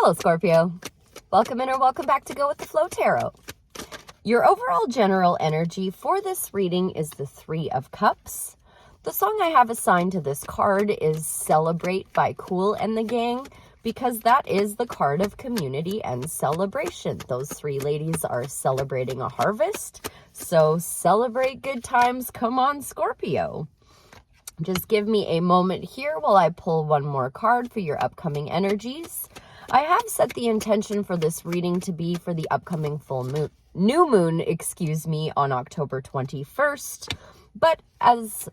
Hello, Scorpio. Welcome in or welcome back to Go With The Flow Tarot. Your overall general energy for this reading is the Three of Cups. The song I have assigned to this card is Celebrate by Kool and the Gang, because that is the card of community and celebration. Those three ladies are celebrating a harvest, so celebrate good times. Come on, Scorpio. Just give me a moment here while I pull one more card for your upcoming energies. I have set the intention for this reading to be for the upcoming new moon, on October 21st. But as,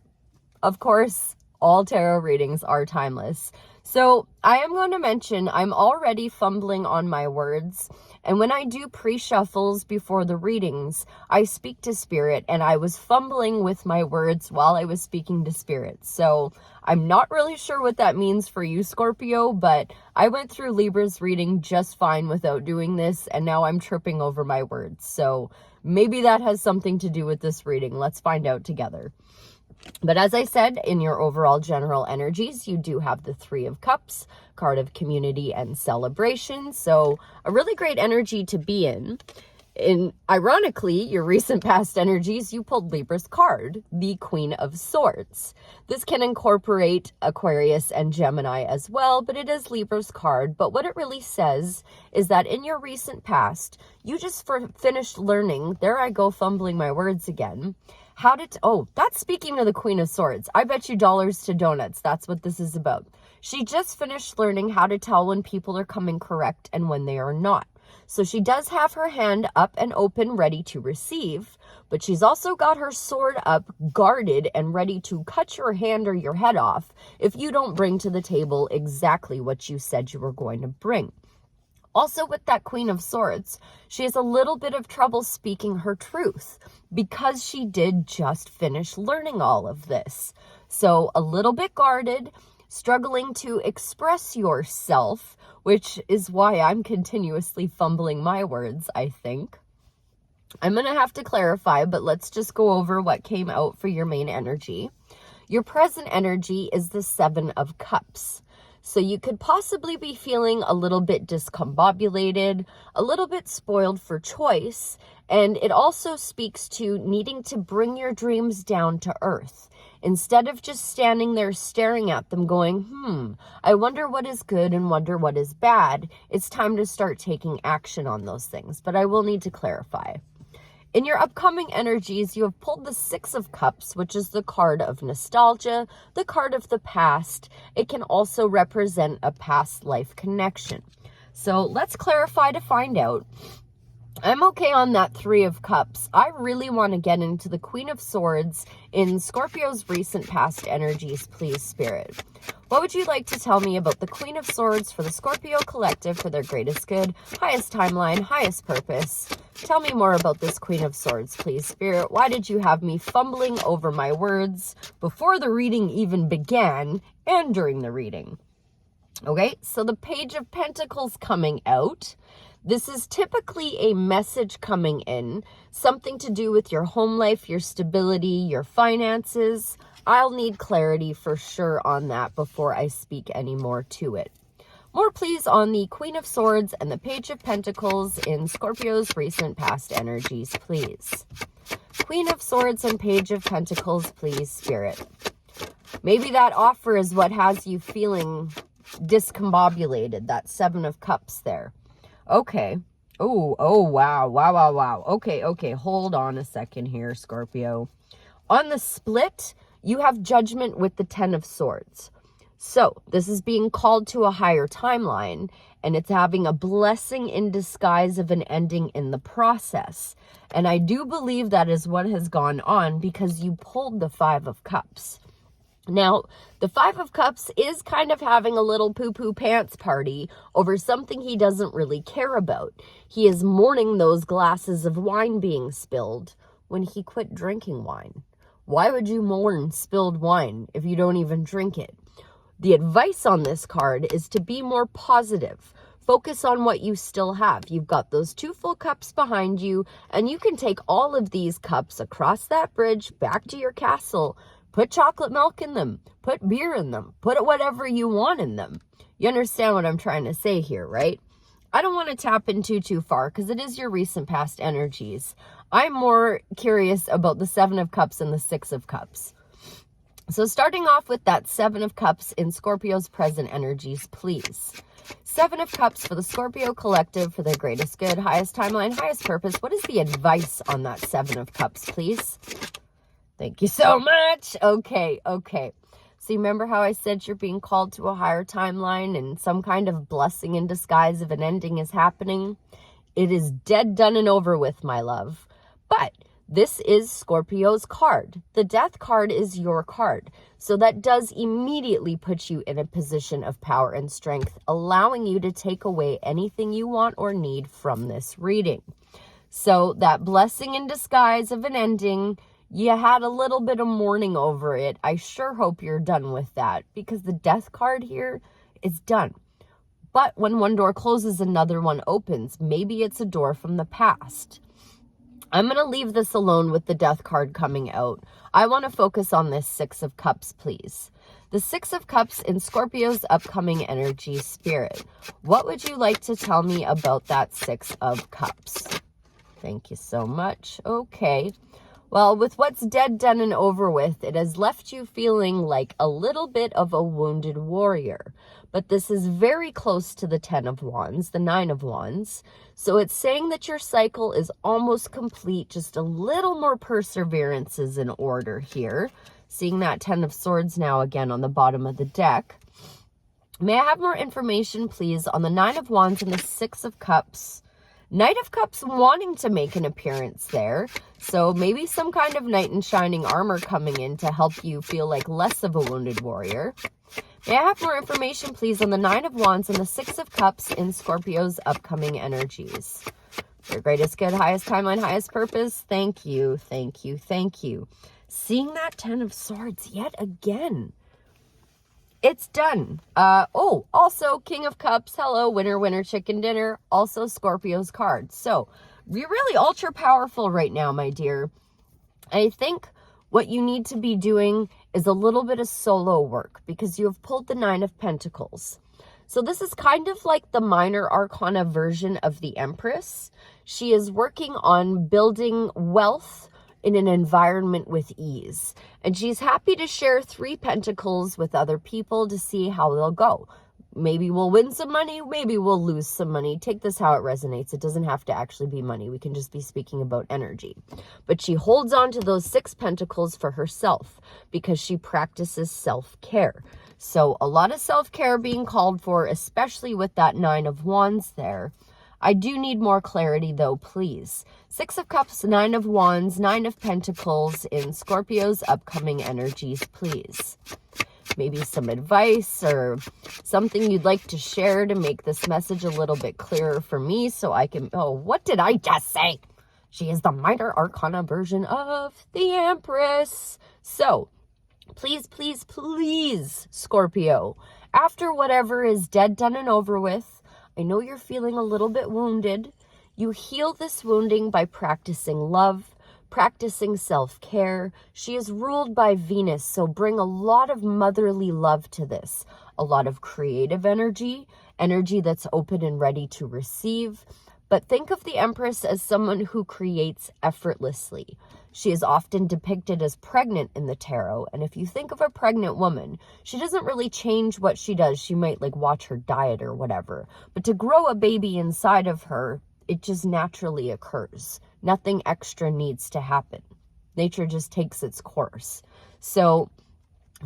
of course, all tarot readings are timeless. So I am going to mention I'm already fumbling on my words. And when I do pre-shuffles before the readings, I speak to spirit, and I was fumbling with my words while I was speaking to spirit. So I'm not really sure what that means for you, Scorpio, but I went through Libra's reading just fine without doing this, and now I'm tripping over my words. So maybe that has something to do with this reading. Let's find out together. But as I said, in your overall general energies, you do have the Three of Cups, card of community and celebration. So a really great energy to be in. Ironically, your recent past energies, you pulled Libra's card, the Queen of Swords. This can incorporate Aquarius and Gemini as well, but it is Libra's card. But what it really says is that in your recent past, you just finished learning, there I go fumbling my words again, that's speaking of the Queen of Swords. I bet you dollars to donuts. That's what this is about. She just finished learning how to tell when people are coming correct and when they are not. So she does have her hand up and open, ready to receive, but she's also got her sword up, guarded, and ready to cut your hand or your head off if you don't bring to the table exactly what you said you were going to bring. Also, with that Queen of Swords, she has a little bit of trouble speaking her truth because she did just finish learning all of this. So a little bit guarded, struggling to express yourself, which is why I'm continuously fumbling my words, I think. I'm going to have to clarify, but let's just go over what came out for your main energy. Your present energy is the Seven of Cups. So you could possibly be feeling a little bit discombobulated, a little bit spoiled for choice, and it also speaks to needing to bring your dreams down to earth. Instead of just standing there staring at them going, I wonder what is good and wonder what is bad, it's time to start taking action on those things. But I will need to clarify. In your upcoming energies, you have pulled the Six of Cups, which is the card of nostalgia, the card of the past. It can also represent a past life connection. So let's clarify to find out. I'm okay on that Three of Cups. I really want to get into the Queen of Swords in Scorpio's recent past energies, please, Spirit. What would you like to tell me about the Queen of Swords for the Scorpio collective for their greatest good, highest timeline, highest purpose? Tell me more about this Queen of Swords, please, Spirit. Why did you have me fumbling over my words before the reading even began and during the reading? Okay, so the Page of Pentacles coming out. This is typically a message coming in, something to do with your home life, your stability, your finances. I'll need clarity for sure on that before I speak any more to it. More please on the Queen of Swords and the Page of Pentacles in Scorpio's recent past energies, please. Queen of Swords and Page of Pentacles, please, Spirit. Maybe that offer is what has you feeling discombobulated, that Seven of Cups there. Okay. Oh, wow. Okay. Hold on a second here, Scorpio. On the split, you have Judgment with the Ten of Swords. So this is being called to a higher timeline, and it's having a blessing in disguise of an ending in the process. And I do believe that is what has gone on because you pulled the Five of Cups. Now, the Five of Cups is kind of having a little poo-poo pants party over something he doesn't really care about. He is mourning those glasses of wine being spilled when he quit drinking wine. Why would you mourn spilled wine if you don't even drink it? The advice on this card is to be more positive. Focus on what you still have. You've got those two full cups behind you, and you can take all of these cups across that bridge back to your castle. Put chocolate milk in them. Put beer in them. Put whatever you want in them. You understand what I'm trying to say here, right? I don't want to tap into too far because it is your recent past energies. I'm more curious about the Seven of Cups and the Six of Cups. So starting off with that Seven of Cups in Scorpio's present energies, please. Seven of Cups for the Scorpio collective for their greatest good, highest timeline, highest purpose. What is the advice on that Seven of Cups, please? Thank you so much. Okay. So you remember how I said you're being called to a higher timeline and some kind of blessing in disguise of an ending is happening? It is dead, done, and over with, my love. But this is Scorpio's card. The Death card is your card. So that does immediately put you in a position of power and strength, allowing you to take away anything you want or need from this reading. So that blessing in disguise of an ending, you had a little bit of mourning over it. I sure hope you're done with that because the Death card here is done. But when one door closes, another one opens. Maybe it's a door from the past. I'm going to leave this alone with the Death card coming out. I want to focus on this Six of Cups, please. The Six of Cups in Scorpio's upcoming energy, Spirit. What would you like to tell me about that Six of Cups? Thank you so much. Okay. Well, with what's dead, done, and over with, it has left you feeling like a little bit of a wounded warrior. But this is very close to the 10 of Wands, the 9 of Wands. So it's saying that your cycle is almost complete. Just a little more perseverance is in order here. Seeing that 10 of Swords now again on the bottom of the deck. May I have more information, please, on the 9 of Wands and the 6 of Cups? Knight of Cups wanting to make an appearance there. So maybe some kind of knight in shining armor coming in to help you feel like less of a wounded warrior. May I have more information, please, on the 9 of Wands and the 6 of Cups in Scorpio's upcoming energies? Your greatest good, highest timeline, highest purpose. Thank you. Seeing that 10 of Swords yet again. It's done. Also King of Cups. Hello, winner, winner, chicken dinner. Also Scorpio's card. So you're really ultra powerful right now, my dear. I think what you need to be doing is a little bit of solo work because you have pulled the 9 of Pentacles. So this is kind of like the minor arcana version of the Empress. She is working on building wealth in an environment with ease. And she's happy to share 3 pentacles with other people to see how they'll go. Maybe we'll win some money, maybe we'll lose some money. Take this how it resonates. It doesn't have to actually be money. We can just be speaking about energy. But she holds on to those 6 pentacles for herself because she practices self-care. So a lot of self-care being called for, especially with that 9 of Wands there. I do need more clarity though, please. 6 of Cups, 9 of Wands, 9 of Pentacles in Scorpio's upcoming energies, please. Maybe some advice or something you'd like to share to make this message a little bit clearer for me so I can... Oh, what did I just say? She is the minor arcana version of the Empress. So, please, Scorpio, after whatever is dead, done, and over with, I know you're feeling a little bit wounded. You heal this wounding by practicing love, practicing self-care. She is ruled by Venus, so bring a lot of motherly love to this. A lot of creative energy that's open and ready to receive. But think of the Empress as someone who creates effortlessly. She is often depicted as pregnant in the tarot. And if you think of a pregnant woman, she doesn't really change what she does. She might like watch her diet or whatever. But to grow a baby inside of her, it just naturally occurs. Nothing extra needs to happen. Nature just takes its course. So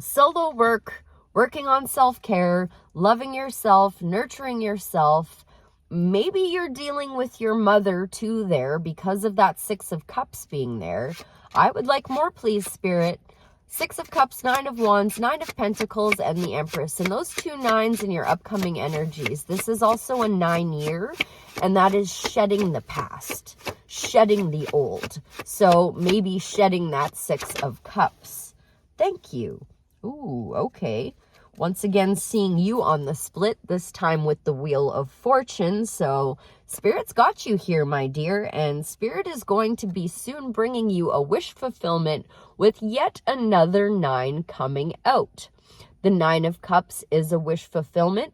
solo work, working on self-care, loving yourself, nurturing yourself. Maybe you're dealing with your mother too there because of that 6 of Cups being there. I would like more, please, Spirit. 6 of Cups, 9 of Wands, 9 of Pentacles, and the Empress. And those 2 9s in your upcoming energies. This is also a 9 year, and that is shedding the past, shedding the old. So maybe shedding that 6 of Cups. Thank you. Ooh, okay. Once again, seeing you on the split, this time with the Wheel of Fortune. So Spirit's got you here, my dear, and Spirit is going to be soon bringing you a wish fulfillment with yet another 9 coming out. The 9 of Cups is a wish fulfillment.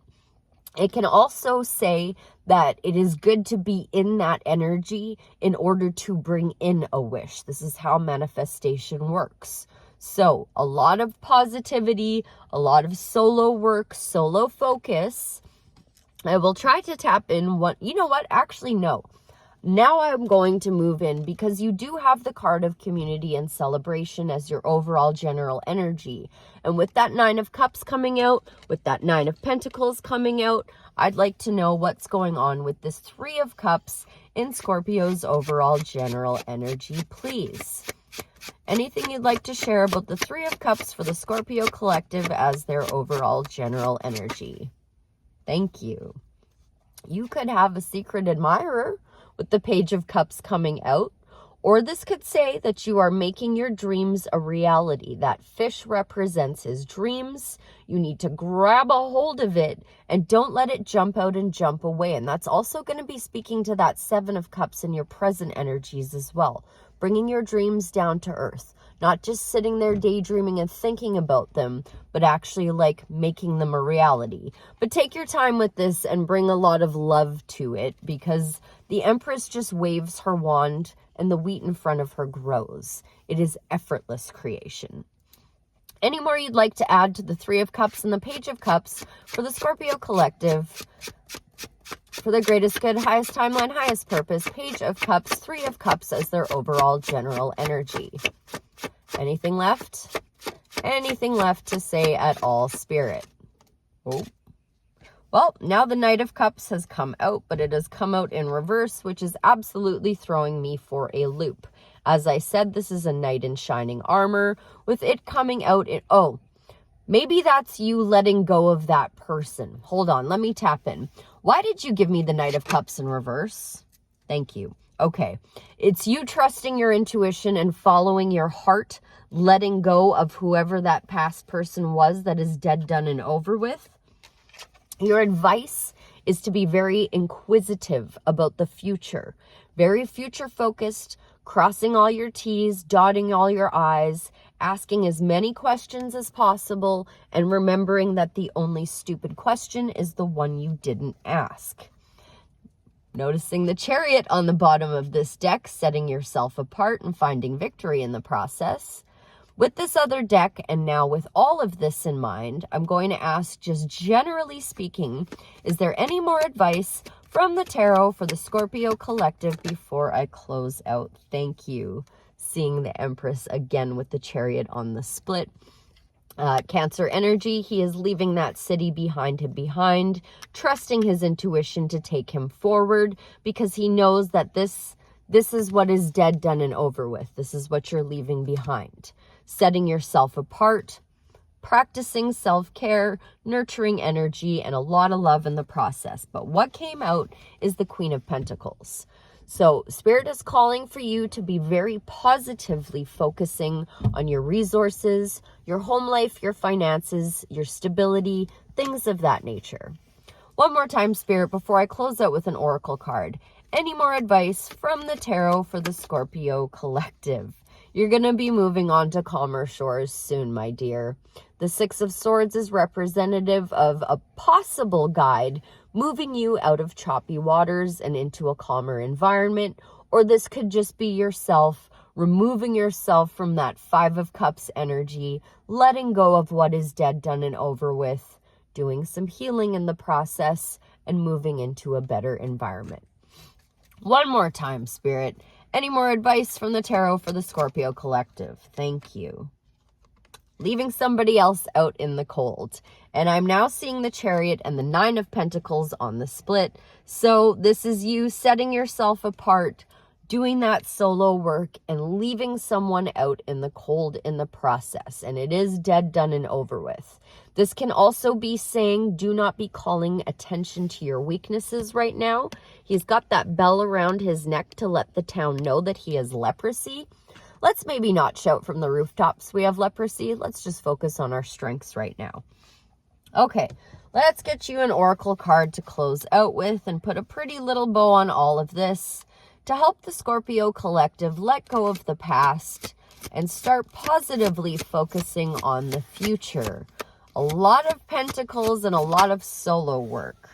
It can also say that it is good to be in that energy in order to bring in a wish. This is how manifestation works. So a lot of positivity, a lot of solo work, solo focus. I will try to tap in what, you know what? Actually, no. Now I'm going to move in because you do have the card of community and celebration as your overall general energy. And with that 9 of Cups coming out, with that 9 of Pentacles coming out, I'd like to know what's going on with this 3 of Cups in Scorpio's overall general energy, please. Anything you'd like to share about the 3 of Cups for the Scorpio collective as their overall general energy? Thank you. You could have a secret admirer with the Page of Cups coming out, or this could say that you are making your dreams a reality. That fish represents his dreams. You need to grab a hold of it and don't let it jump out and jump away. And that's also going to be speaking to that 7 of Cups in your present energies as well, bringing your dreams down to earth. Not just sitting there daydreaming and thinking about them, but actually like making them a reality. But take your time with this and bring a lot of love to it, because the Empress just waves her wand and the wheat in front of her grows. It is effortless creation. Any more you'd like to add to the 3 of Cups and the Page of Cups for the Scorpio collective? For the greatest good, highest timeline, highest purpose, Page of Cups, 3 of Cups as their overall general energy. Anything left? Anything left to say at all, Spirit? Oh. Well, now the Knight of Cups has come out, but it has come out in reverse, which is absolutely throwing me for a loop. As I said, this is a knight in shining armor, with it coming out in... Oh, maybe that's you letting go of that person. Hold on, let me tap in. Why did you give me the Knight of Cups in reverse? Thank you. Okay, it's you trusting your intuition and following your heart, letting go of whoever that past person was that is dead, done, and over with. Your advice is to be very inquisitive about the future, very future focused, crossing all your T's, dotting all your I's, asking as many questions as possible, and remembering that the only stupid question is the one you didn't ask. Noticing the Chariot on the bottom of this deck, setting yourself apart and finding victory in the process. With this other deck, and now with all of this in mind, I'm going to ask, just generally speaking, is there any more advice from the tarot for the Scorpio collective before I close out? Thank you. Seeing the Empress again with the Chariot on the split. Cancer energy, he is leaving that city behind him, trusting his intuition to take him forward, because he knows that this is what is dead, done, and over with. This is what you're leaving behind. Setting yourself apart, practicing self-care, nurturing energy, and a lot of love in the process. But what came out is the Queen of Pentacles. So Spirit is calling for you to be very positively focusing on your resources, your home life, your finances, your stability, things of that nature. One more time, Spirit, before I close out with an oracle card. Any more advice from the tarot for the Scorpio collective? You're going to be moving on to calmer shores soon, my dear. The 6 of Swords is representative of a possible guide moving you out of choppy waters and into a calmer environment. Or this could just be yourself removing yourself from that 5 of Cups energy, letting go of what is dead, done, and over with, doing some healing in the process, and moving into a better environment. One more time, Spirit. Any more advice from the tarot for the Scorpio collective? Thank you. Leaving somebody else out in the cold. And I'm now seeing the Chariot and the 9 of Pentacles on the split. So this is you setting yourself apart, doing that solo work, and leaving someone out in the cold in the process. And it is dead, done, and over with. This can also be saying, do not be calling attention to your weaknesses right now. He's got that bell around his neck to let the town know that he has leprosy. Let's maybe not shout from the rooftops we have leprosy. Let's just focus on our strengths right now. Okay, let's get you an oracle card to close out with and put a pretty little bow on all of this to help the Scorpio collective let go of the past and start positively focusing on the future. A lot of pentacles and a lot of solo work.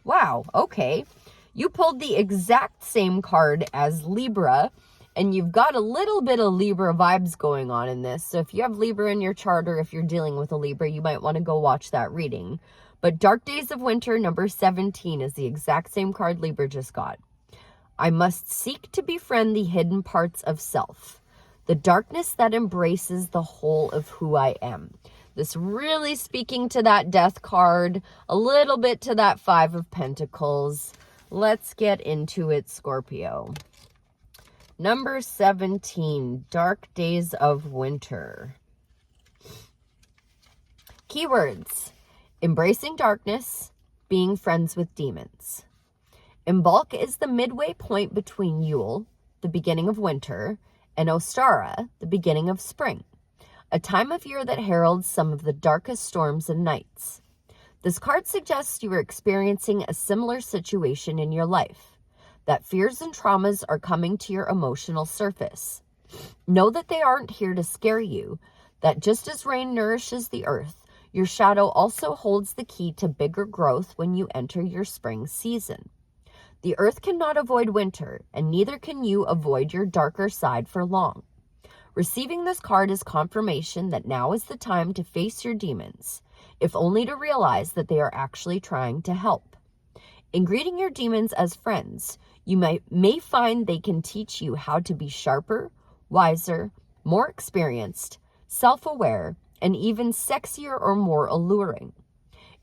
Wow, okay. You pulled the exact same card as Libra, and you've got a little bit of Libra vibes going on in this. So if you have Libra in your chart, or if you're dealing with a Libra, you might want to go watch that reading. But Dark Days of Winter, number 17, is the exact same card Libra just got. I must seek to befriend the hidden parts of self, the darkness that embraces the whole of who I am. This really speaking to that Death card, a little bit to that Five of Pentacles. Let's get into it, Scorpio. Number 17, Dark Days of Winter. Keywords: embracing darkness, being friends with demons. Imbolc is the midway point between Yule, the beginning of winter, and Ostara, the beginning of spring, a time of year that heralds some of the darkest storms and nights. This card suggests you are experiencing a similar situation in your life, that fears and traumas are coming to your emotional surface. Know that they aren't here to scare you, that just as rain nourishes the earth, your shadow also holds the key to bigger growth when you enter your spring season. The earth cannot avoid winter, and neither can you avoid your darker side for long. Receiving this card is confirmation that now is the time to face your demons, if only to realize that they are actually trying to help. In greeting your demons as friends, you may find they can teach you how to be sharper, wiser, more experienced, self-aware, and even sexier or more alluring.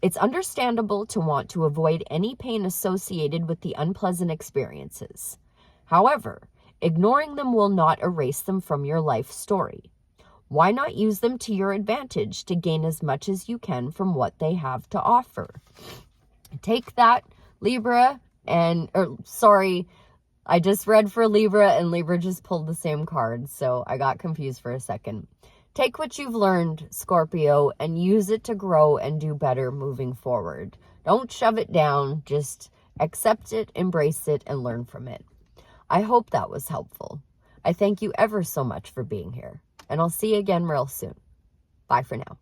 It's understandable to want to avoid any pain associated with the unpleasant experiences. However, ignoring them will not erase them from your life story. Why not use them to your advantage to gain as much as you can from what they have to offer? Take that, Libra, I just read for Libra, and Libra just pulled the same card, so I got confused for a second. Take what you've learned, Scorpio, and use it to grow and do better moving forward. Don't shove it down. Just accept it, embrace it, and learn from it. I hope that was helpful. I thank you ever so much for being here, and I'll see you again real soon. Bye for now.